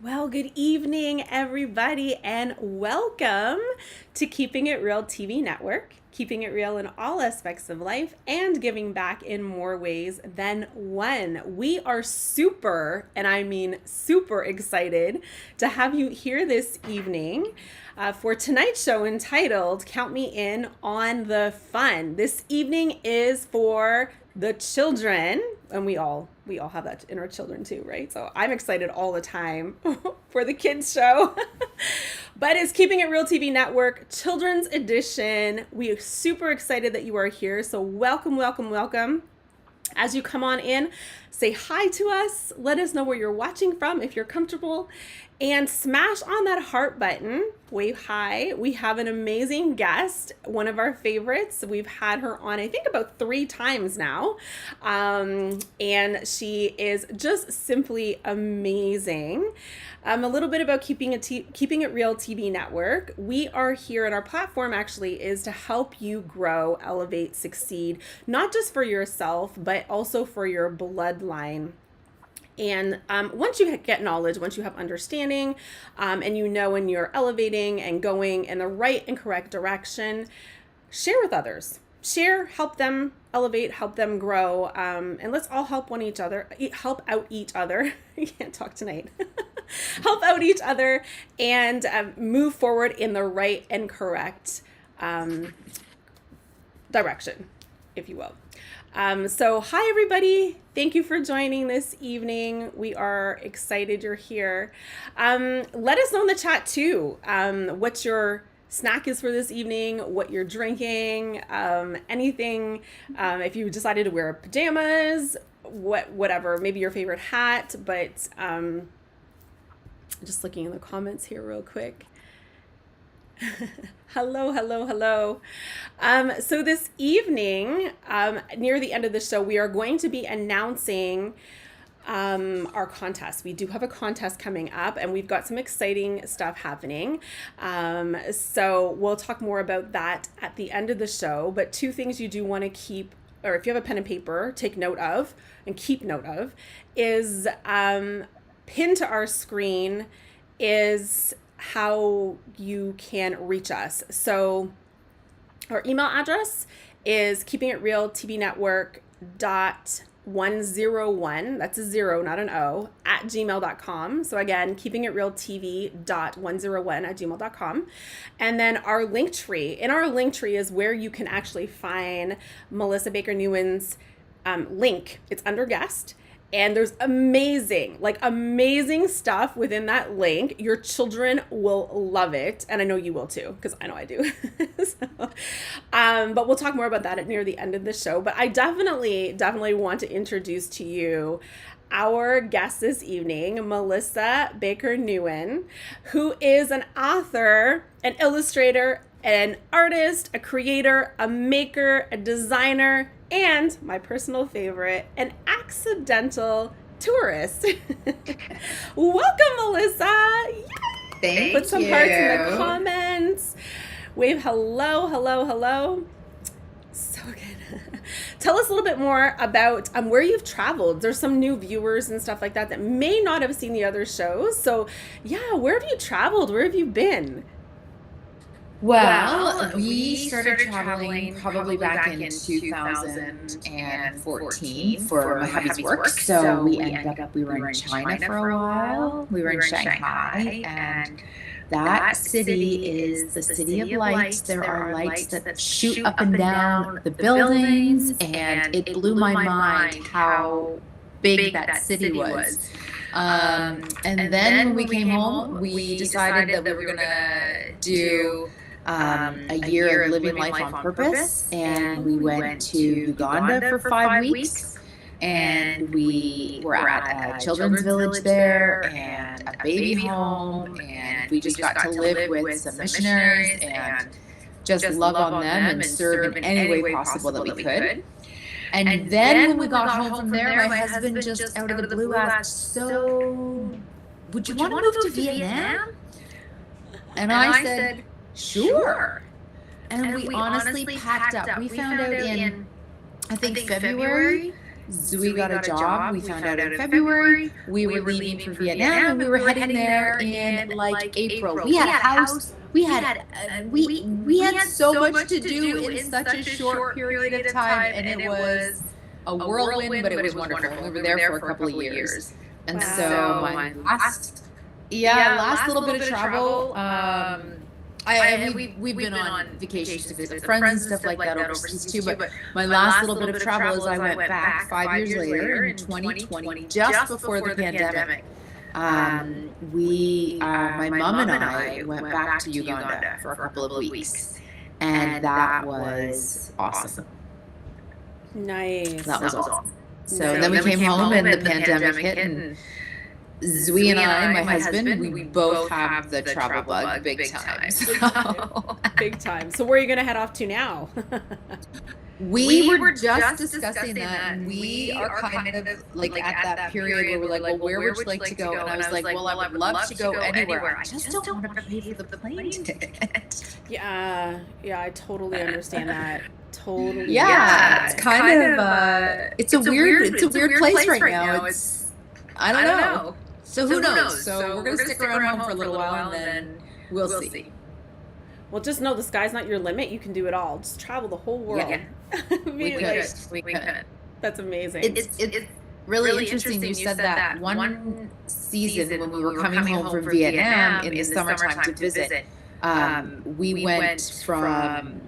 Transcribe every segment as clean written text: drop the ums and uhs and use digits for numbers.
Well, good evening, everybody, and welcome to Keeping It Real TV Network, keeping it real in all aspects of life and giving back in more ways than one. We are super, and I mean super excited to have you here this evening for tonight's show entitled Count Me In on the Fun. This evening is for the children, and we all have that in our children too, right? So I'm excited all the time for the kids show. But it's Keeping It Real TV Network Children's Edition. We are super excited that you are here. So welcome, welcome, welcome. As you come on in, say hi to us. Let us know where you're watching from if you're comfortable. And smash on that heart button. Wave hi. We have an amazing guest, one of our favorites. We've had her on, I think, about 3 times now. And she is just simply amazing. A little bit about Keeping It Real TV Network. We are here, and our platform actually is to help you grow, elevate, succeed, not just for yourself, but also for your bloodline. And once you get knowledge, once you have understanding, and you know when you're elevating and going in the right and correct direction, share with others. Share, help them elevate, help them grow, and let's all help out each other. I can't talk tonight. Help out each other and move forward in the right and correct direction, if you will. So hi everybody. Thank you for joining this evening. We are excited you're here. Let us know in the chat too, what your snack is for this evening, what you're drinking, anything, if you decided to wear pajamas, whatever, maybe your favorite hat, but just looking in the comments here real quick. Hello. So this evening, near the end of the show, we are going to be announcing our contest. We do have a contest coming up, and we've got some exciting stuff happening. So we'll talk more about that at the end of the show. But 2 things you do want to keep, or if you have a pen and paper, take note of and keep note of, is pinned to our screen is how you can reach us. So our email address is keepingitrealtvnetwork.101, that's a 0, not an O, at gmail.com. So again, keepingitrealtv.101 at gmail.com. And then our link tree. In our link tree is where you can actually find Melissa Baker Newen's link. It's under guest. And there's amazing stuff within that link. Your children will love it. And I know you will too, because I know I do. But we'll talk more about that near the end of the show. But I definitely want to introduce to you our guest this evening, Melissa Baker Newen, who is an author, an illustrator, an artist, a creator, a maker, a designer, and my personal favorite, an accidental tourist. Welcome, Melissa. Yay! Thank Put some you. hearts in the comments. Wave hello. So good. Tell us a little bit more about where you've traveled. There's some new viewers and stuff like that may not have seen the other shows. So yeah, where have you traveled? Where have you been? Well, we started traveling probably back in 2014 for my hubby's work. So we were in China for a while. We were in Shanghai, and that city is the city of lights. There are lights that shoot up and down the buildings, and it blew my mind how big that city was. And then when we came home, we decided that we were going to do a year of living life on purpose, and we went to Uganda for 5 weeks, and we were at a children's village there and a baby home, and we just got to live with some missionaries and just love on them and serve in any way possible that we could. And then when we got home from there, my husband just out of the blue asked, "So, would you want to move to Vietnam?" And I said, "Sure." And we honestly packed up. We found out in, I think, February, Zoe got a job. We found out in February. We were leaving for Vietnam, and we were heading there in like April. We had a house. We had so much to do in such a short period of time, and it was a whirlwind, but it was wonderful. We were there for a couple of years, and so my last little bit of travel. We've been on vacations to visit friends and stuff like that overseas too, but my last little bit of travel is I went back 5 years later in 2020, just before the pandemic. My mom and I went back to Uganda for a couple of weeks, and that was awesome. Nice. That was awesome. So then we came home, and the pandemic hit, and Zoe and I, my husband, we both have the travel bug big time. So. Big time. So where are you going to head off to now? We were just discussing that, and we are kind of like at that period where we're like, well, where would you like to go? And I was like, well, I would love to go anywhere. I just don't want to pay for the plane ticket. Yeah, I totally understand that. Totally. Yeah, it's kind of it's a weird place right now. I don't know. So who knows? So we're going to stick around home for a little while, and then we'll see. Well, just know the sky's not your limit. You can do it all. Just travel the whole world. Yeah. We could. That's amazing. It's really interesting you said that. One season when we were coming home from Vietnam in the summertime to visit, we went from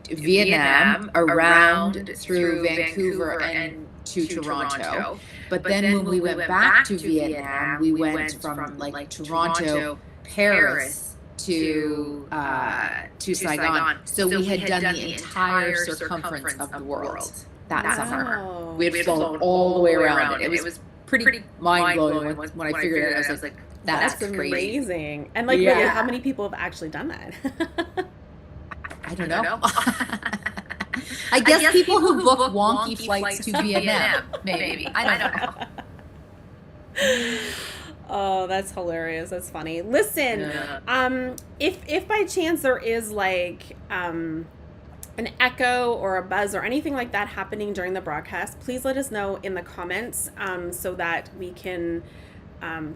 Vietnam around through Vancouver and to Toronto. But then when we went back to Vietnam, we went from like Toronto, Paris to Saigon. So we had done the entire circumference of the world that summer. We had flown all the way around it. It was pretty mind-blowing when I figured it out. I was like, that's crazy. Amazing. And like, really, how many people have actually done that? I don't know. I guess people who book wonky flights to Vietnam, maybe. I don't know. Oh, that's hilarious. That's funny. Listen, if by chance there is like an echo or a buzz or anything like that happening during the broadcast, please let us know in the comments so that we can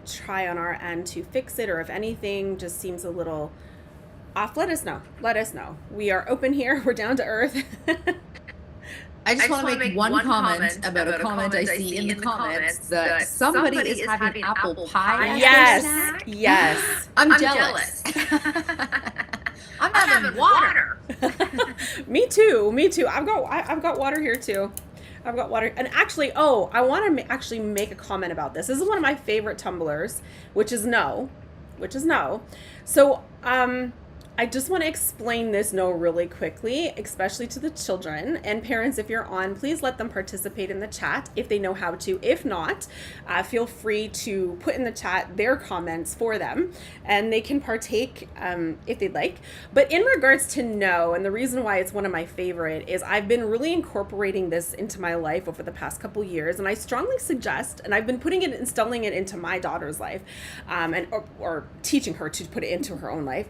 try on our end to fix it, or if anything just seems a little off, let us know. We are open here. We're down to earth. I just want to make one comment about a comment I see in the comments that somebody is having apple pie. Yes. I'm jealous. I'm having water. Me too. I've got water here too. I've got water. And actually, I want to actually make a comment about this. This is one of my favorite tumblers, which is no. So, I just want to explain this no really quickly, especially to the children and parents. If you're on, please let them participate in the chat if they know how to. If not, feel free to put in the chat their comments for them, and they can partake if they'd like. But in regards to no, and the reason why it's one of my favorite is I've been really incorporating this into my life over the past couple years, and I strongly suggest, and I've been instilling it into my daughter's life, or teaching her to put it into her own life.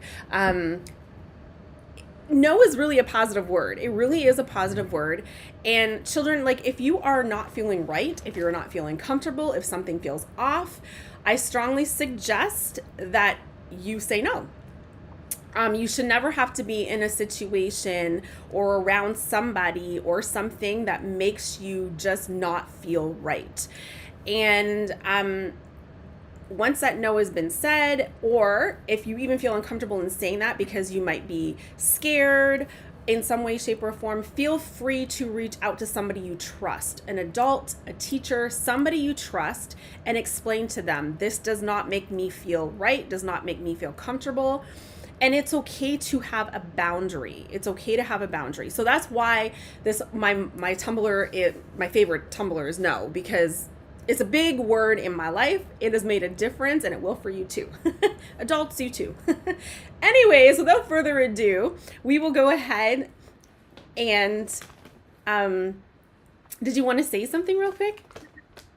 No is really a positive word. It really is a positive word. And children, like, if you are not feeling right, if you're not feeling comfortable, if something feels off, I strongly suggest that you say no. You should never have to be in a situation or around somebody or something that makes you just not feel right. And once that no has been said, or if you even feel uncomfortable in saying that because you might be scared in some way, shape, or form, feel free to reach out to somebody you trust, an adult, a teacher, somebody you trust, and explain to them, this does not make me feel right, does not make me feel comfortable. And it's okay to have a boundary. So that's why my Tumblr, my favorite Tumblr is no, because it's a big word in my life. It has made a difference, and it will for you too. Adults, you too. Anyways, without further ado, we will go ahead and, did you want to say something real quick?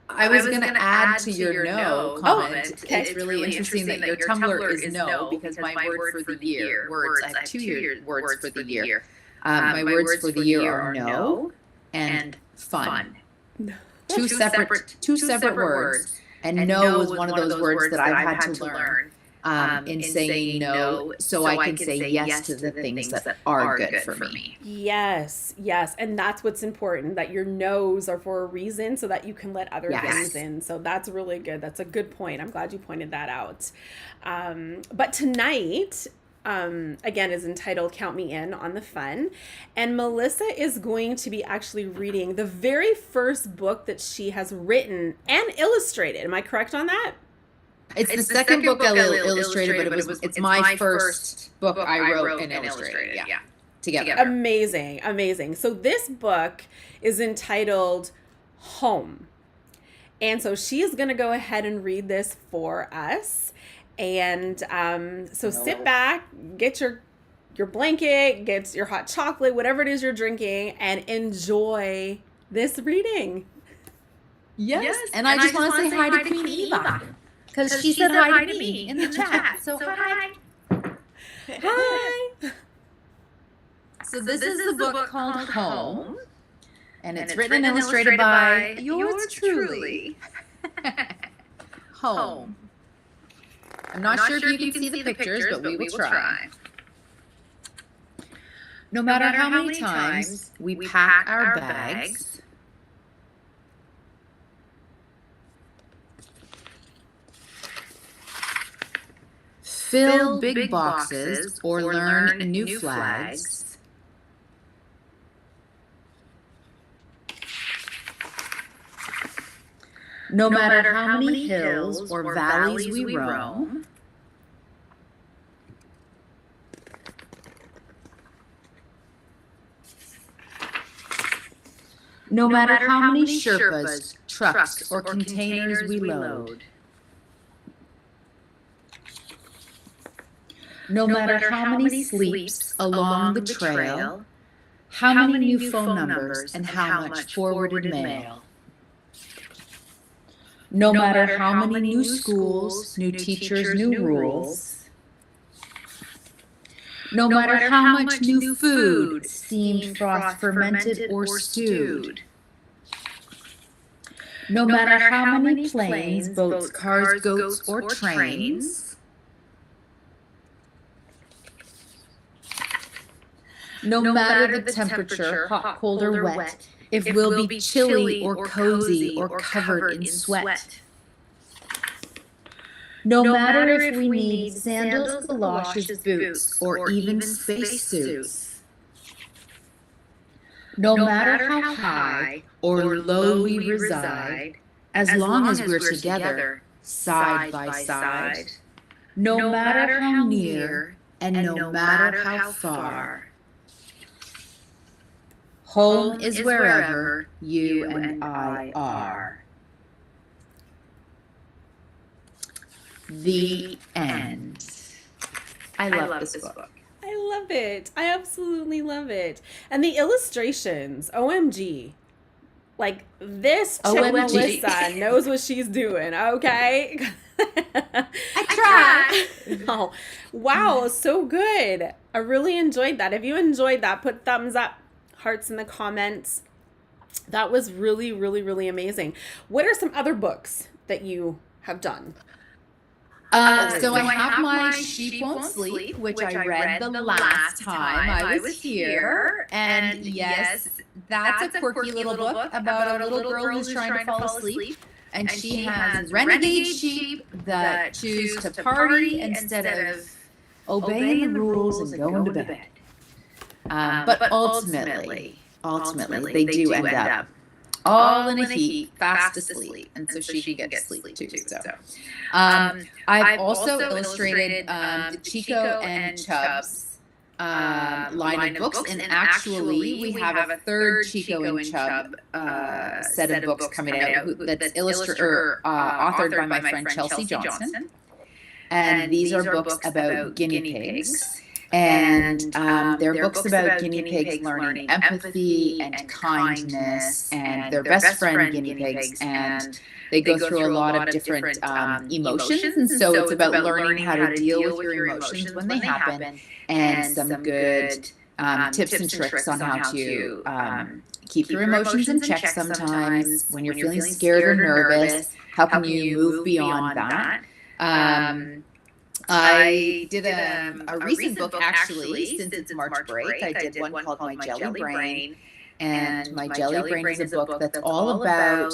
I was going to add to your no comment. Okay. It's really interesting that your Tumblr is no, because my word for the year, I have 2 words for the year. My words for the year are no and fun. Two separate words. And no was one of those words that I've had to learn in saying no, so I can say yes to the things that are good for me. Yes, yes. And that's what's important, that your no's are for a reason so that you can let other things in. So that's really good. That's a good point. I'm glad you pointed that out. But tonight, again, is entitled Count Me In on the Fun. And Melissa is going to be actually reading the very first book that she has written and illustrated. Am I correct on that? It's the second book I illustrated, but it's my first book I wrote and illustrated. Yeah, together. Amazing, amazing. So this book is entitled Home. And so she is going to go ahead and read this for us. And so sit back, get your blanket, get your hot chocolate, whatever it is you're drinking, and enjoy this reading. Yes. And I just want to say hi to Queen Eva. Because she said hi to me in the chat. So hi. Hi. So this is the book called Home. And it's written and illustrated by yours truly. Home. I'm not sure if you can see the pictures, but we will try. No matter how many times we pack our bags, fill big boxes, or learn new flags, no matter how many hills or valleys we roam, no matter how many Sherpas, trucks, or containers we load, no matter how many sleeps along the trail, how many new phone numbers, and how much forwarded mail, no matter how many new schools, new teachers, new rules, no matter how much new food, steamed, froth, fermented, or stewed, no matter how many planes, boats, cars, goats, or trains, no matter the temperature, hot, cold, or wet, if we'll be chilly or cozy or covered in sweat. No matter if we need sandals, galoshes, boots, or even spacesuits. No matter how high or low we reside, as long as we're together, side by side. No matter how near and no matter how far. Home is wherever you and I are. The end. I love this book. I love it. I absolutely love it. And the illustrations, OMG. Like, this chick Melissa knows what she's doing, okay? I try. Oh, wow, so good. I really enjoyed that. If you enjoyed that, put thumbs up, hearts in the comments. That was really, really, really amazing. What are some other books that you have done? So I have my Sheep Won't Sleep, which I read the last time I was here. And yes, that's a quirky little book about a little girl who's trying to fall asleep. And she has renegade sheep that choose to party instead of obeying the rules and going to bed. But ultimately, they do end up all in a heap, fast asleep, and so she gets sleep too. So, I've also illustrated the Chico and Chubb's line of books, and actually we have a third Chico and Chubb set of books coming out that's authored by my friend Chelsea Johnson, and these are books about guinea pigs. And they're books about guinea pigs learning empathy and kindness and their best friend guinea pigs, and they go through a lot of different emotions, and so it's about learning how to deal with your emotions when they happen, and some good tips and tricks on how to keep your emotions in check sometimes when you're feeling scared or nervous. How can you move beyond that? I did a recent book, actually, since it's March break. I did one called My Jelly Brain. And My Jelly Brain is a book that's all about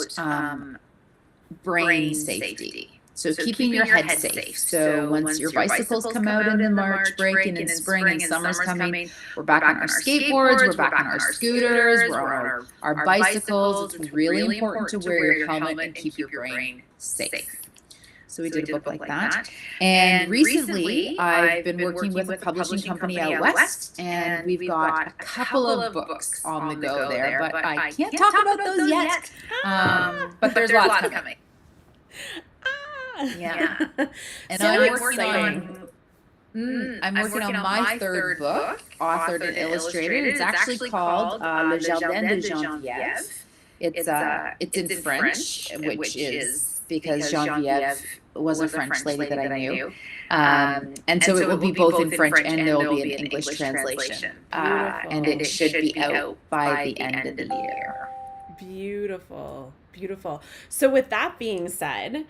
brain safety. So keeping your head safe. So once your bicycles come out in the March break and in spring and summer's coming, we're back on our skateboards, we're back on our scooters, we're on our bicycles. It's really important to wear your helmet and keep your brain safe. So we did a book like that. And recently, I've been working with a publishing company out west, and we've got a couple of books on the go there, but I can't talk about those yet. But there's lots coming. Yeah. And So I'm exciting. I'm working on my third book, authored and illustrated. It's actually called Le Jardin de Geneviève. It's in French, which is because Geneviève was a French lady that I knew. And so it will be both in French and there will be an English translation. And it should be out by the end of the year. Beautiful, beautiful. So with that being said,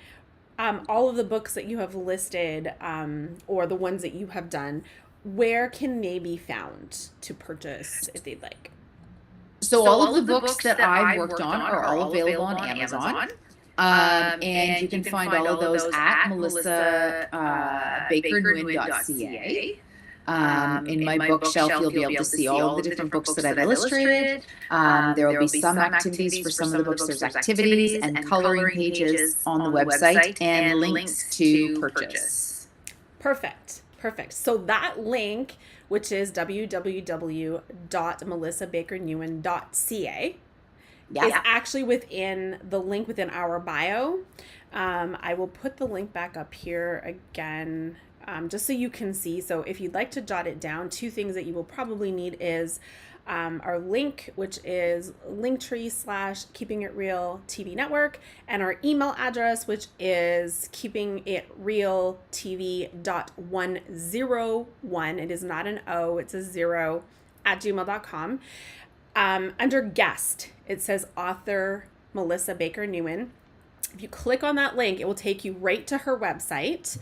all of the books that you have listed, or the ones that you have done, where can they be found to purchase if they'd like? So all of the books that I've worked on are all available on Amazon. And you can find all of those at melissabakernewen.ca. In my bookshelf, you'll be able to see all of the different books that I've illustrated. There will be some activities for some of the books. There's activities and coloring pages on the website and links to purchase. Perfect. So that link, which is www.melissabakernewen.ca, is actually within the link within our bio. I will put the link back up here again, just so you can see. So if you'd like to jot it down, two things that you will probably need is our link, which is linktr.ee/KeepingItRealTVNetwork, and our email address, which is KeepingItRealTV.101. It is not an O, it's a 0 @gmail.com. Under guest, it says author Melissa Baker Newen. If you click on that link, it will take you right to her website,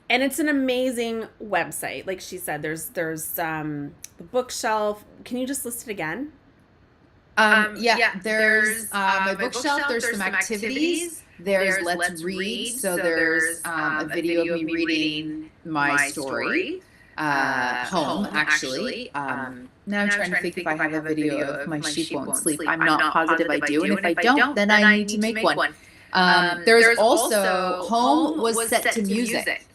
and it's an amazing website. Like she said, there's the bookshelf. Can you just list it again? There's my bookshelf. There's some activities. There's Let's Read. So there's a video of me reading my story. Home, actually. Now I'm trying to think if I have a video of My Sheep Won't Sleep. I'm not positive I do, and if I don't, then I need to make one. There's also Home was set to music.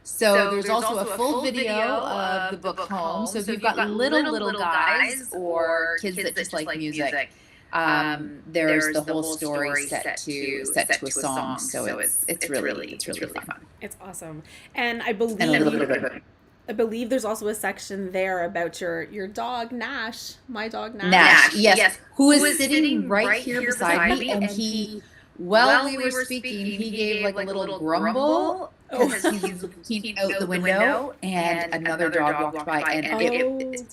So there's also a full video of the book Home. So if you've got little guys or kids that just like music, there's the whole story set to a song. So it's really fun. It's awesome. And I believe there's also a section there about your dog Nash, my dog Nash. Yes. Who is sitting right here beside me, and he, while we were speaking, he gave like a little grumble because he's looking out the window, and another dog walked by, and it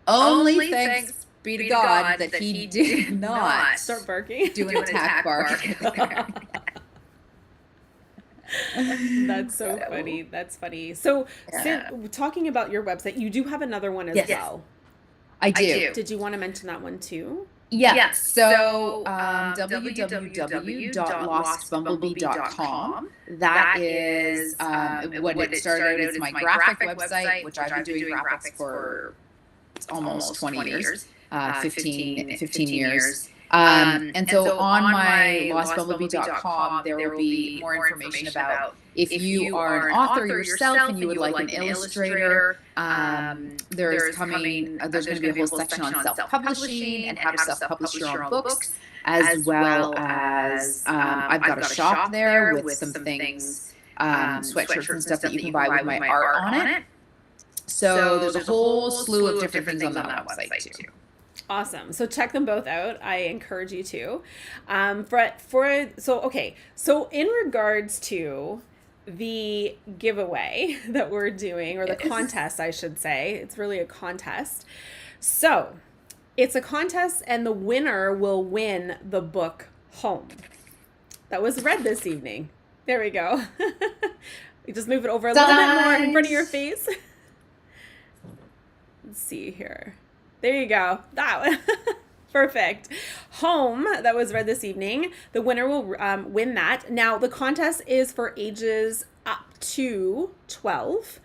only thanks be to God that he did not start barking, do an attack bark. That's so funny. That's funny. So, talking about your website, you do have another one as well. I do. Did you want to mention that one too? Yes. So www.lostbumblebee.com. That is what it started. It's my graphic website, which I've been doing graphics for almost 20 years, 15 years. And so on my lostbumblebee.com, there will be more information about if you are an author yourself and you would like an illustrator. There's going to be a whole section on self-publishing and how to self-publish your own books, as well as I've got a shop there with some things, sweatshirts and stuff that you can buy with my art on it. So there's a whole slew of different things on that website too. Awesome. So check them both out. I encourage you to. So in regards to the giveaway that we're doing, or the contest, I should say. It's really a contest. So it's a contest, and the winner will win the book Home that was read this evening. There we go. You just move it over a little bit more in front of your face. Let's see here. There you go. That one. Perfect. Home, that was read this evening. The winner will win that. Now, the contest is for ages up to 12.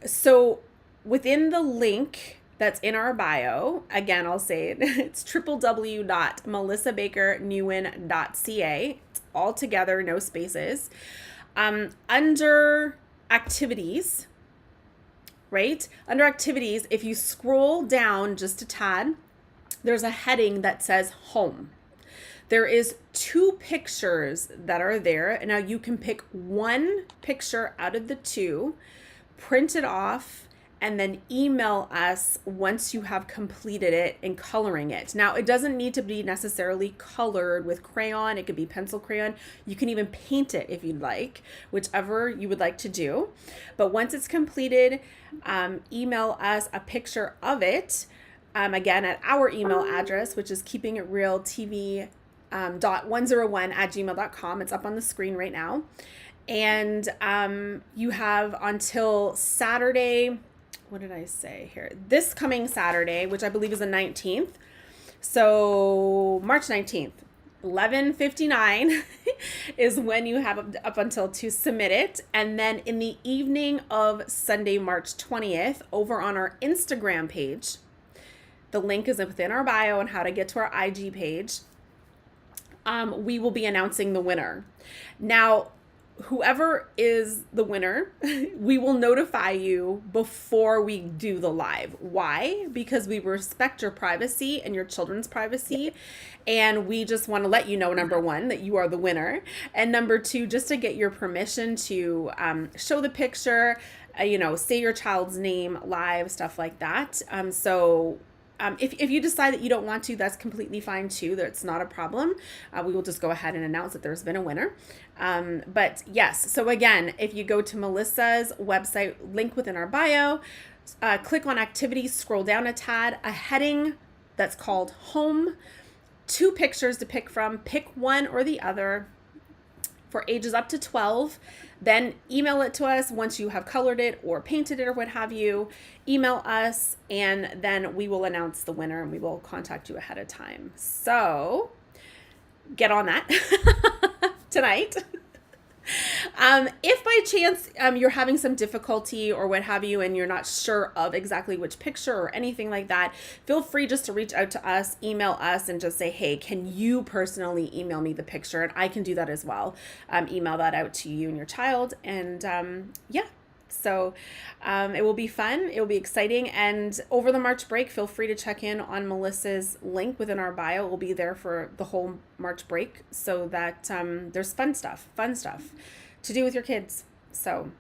So within the link that's in our bio, again, I'll say it, it's www.melissabakernewen.ca. It's all together, no spaces. Under activities, right? Under activities, if you scroll down just a tad, there's a heading that says home. There is 2 pictures that are there. Now you can pick one picture out of the 2, print it off, and then email us once you have completed it and coloring it. Now, it doesn't need to be necessarily colored with crayon. It could be pencil crayon. You can even paint it if you'd like, whichever you would like to do. But once it's completed, email us a picture of it, again, at our email address, which is keepingitrealtv.101@gmail.com. It's up on the screen right now. And you have until Saturday, what did I say here? This coming Saturday, which I believe is the 19th. So March 19th, 11:59 is when you have up until to submit it. And then in the evening of Sunday, March 20th, over on our Instagram page, the link is within our bio on how to get to our IG page, we will be announcing the winner. Now, whoever is the winner, we will notify you before we do the live. Why? Because we respect your privacy and your children's privacy. And we just want to let you know, number one, that you are the winner. And number two, just to get your permission to show the picture, say your child's name live, stuff like that. If you decide that you don't want to, that's completely fine too. That's not a problem. We will just go ahead and announce that there's been a winner. But yes, so again, if you go to Melissa's website, link within our bio, click on activities, scroll down a tad, a heading that's called home, 2 pictures to pick from, pick one or the other for ages up to 12. Then email it to us once you have colored it or painted it or what have you. Email us, and then we will announce the winner and we will contact you ahead of time. So get on that tonight. If by chance you're having some difficulty or what have you, and you're not sure of exactly which picture or anything like that, feel free just to reach out to us, email us, and just say, hey, can you personally email me the picture? And I can do that as well. Email that out to you and your child. And so it will be fun. It will be exciting. And over the March break, feel free to check in on Melissa's link within our bio. It will be there for the whole March break, so that there's fun stuff to do with your kids. So,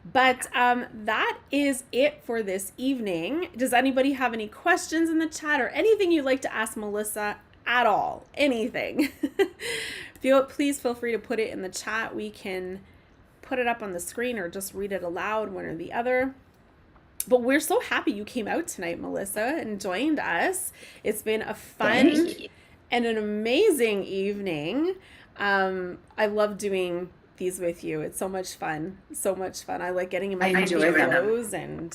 but that is it for this evening. Does anybody have any questions in the chat or anything you'd like to ask Melissa at all? Anything? Please feel free to put it in the chat. We can put it up on the screen or just read it aloud, one or the other. But we're so happy you came out tonight, Melissa, and joined us. It's been a fun and an amazing evening. I love doing these with you. It's so much fun. I like getting in my clothes and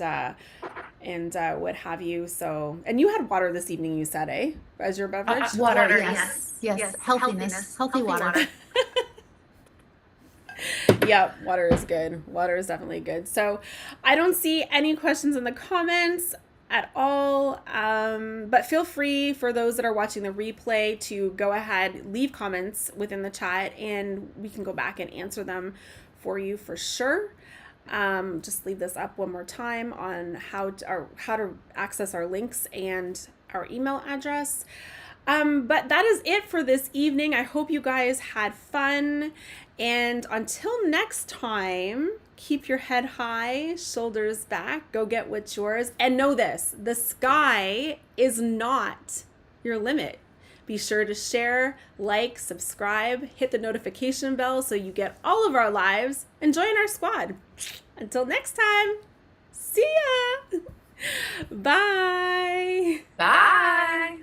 what have you. So, and you had water this evening, you said, as your beverage? Water, yes. Healthy water. Yeah, water is good. Water is definitely good. So I don't see any questions in the comments at all. But feel free, for those that are watching the replay, to go ahead, leave comments within the chat, and we can go back and answer them for you for sure. Just leave this up one more time on how to access our links and our email address. But that is it for this evening. I hope you guys had fun. And until next time, keep your head high, shoulders back, go get what's yours. And know this, the sky is not your limit. Be sure to share, like, subscribe, hit the notification bell so you get all of our lives, and join our squad. Until next time, see ya! Bye! Bye!